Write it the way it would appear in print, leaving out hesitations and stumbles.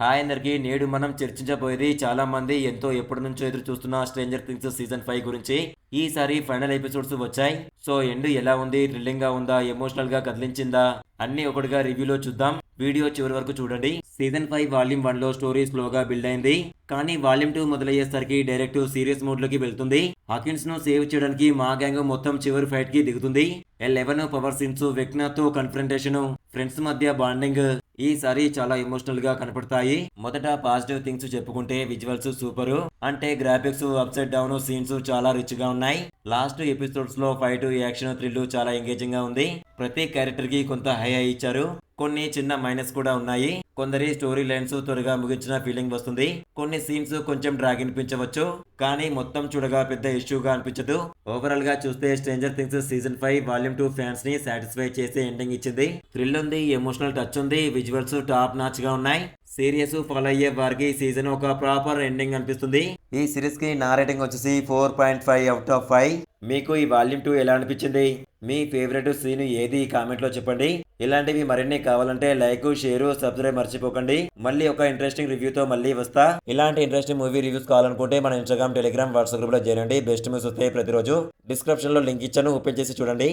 Hi అందరికి నేడు మనం చర్చించబోయేది చాలా మంది ఎంతో ఎప్పటి నుంచో ఎదురు చూస్తున్న స్ట్రేంజర్ థింగ్స్ సీజన్ 5 గురించి. ఈసారి ఫైనల్ ఎపిసోడ్స్ వచ్చాయి. సో ఎండ్ ఎలా ఉంది, థ్రిల్లింగ్ గా ఉందా, ఎమోషనల్ గా కదిలించిందా అన్ని ఒకటిగా రివ్యూలో చూద్దాం. వీడియో చివరి వరకు చూడండి. సీజన్ 5 వాల్యూమ్ 1 లో స్టోరీ స్లోగా బిల్డ్ అయింది, కానీ వాల్యూమ్ 2 మొదలయ్యేసరికి డైరెక్ట్ సీరియస్ మోడ్ లోకి వెళ్తుంది. హాకిన్స్ ను సేవ్ చేయడానికి మా గ్యాంగ్ మొత్తం చివరి ఫైట్ కి దిగుతుంది. L11 పవర్ సీన్స్, వెక్నాతో కన్ఫ్రంటేషన్, ఫ్రెండ్స్ మధ్య బాండింగ్ ఈసారి చాలా ఎమోషనల్ గా కనపడతాయి. మొదట పాజిటివ్ థింగ్స్ చెప్పుకుంటే విజువల్స్ సూపర్, అంటే గ్రాఫిక్స్, అప్సైడ్ డౌన్ సీన్స్ చాలా రిచ్ గా ఉన్నాయి. లాస్ట్ ఎపిసోడ్స్ లో ఫైట్, యాక్షన్, థ్రిల్ చాలా ఎంగేజింగ్ గా ఉంది. ప్రతి క్యారెక్టర్ కి కొంత హై ఇచ్చారు. కొన్ని చిన్న మైనస్ కూడా ఉన్నాయి. కొందరి స్టోరీ లైన్స్ త్వరగా ముగించిన ఫీలింగ్ వస్తుంది. కొన్ని సీన్స్ కొంచెం డ్రాగ్ అనిపించవచ్చు, కానీ మొత్తం చూడగా పెద్ద ఇష్యూగా అనిపించదు. ఓవరాల్ గా చూస్తే stranger things season 5 volume 2 fans ని సాటిస్ఫై చేసే ఎండింగ్ ఇచ్చింది. థ్రిల్ ఉంది, ఎమోషనల్ టచ్ ఉంది, విజువల్స్ టాప్ నాచ్ గా ఉన్నాయి. సీరియస్ ఫాలో అయ్యే వారికి సీజన్ ఒక ప్రాపర్ ఎండింగ్ అనిపిస్తుంది. ఈ సిరీస్ కి నా రేటింగ్ వచ్చేసి 4.5 అవుట్ ఆఫ్ 5. మీకు ఈ వాల్యూమ్ 2 ఎలా అనిపించింది? మీ ఫేవరెట్ సీన్ ఏది కామెంట్ లో చెప్పండి. ఇలాంటివి మరిన్ని కావాలంటే లైక్, షేర్, సబ్స్క్రైబ్ మర్చిపోకండి. మళ్ళీ ఒక ఇంట్రెస్టింగ్ రివ్యూతో మళ్ళీ వస్తా. ఇలాంటి ఇంట్రెస్టింగ్ మూవీ రివ్యూస్ కావాలనుకుంటే మన ఇన్స్టాగ్రామ్, టెలిగ్రామ్, వాట్సాప్ గ్రూప్ లో చేరండి. బెస్ట్ మూవీస్ వస్తాయి ప్రతిరోజు. డిస్క్రిప్షన్ లో లింక్ ఇచ్చాను, ఓపెన్ చేసి చూడండి.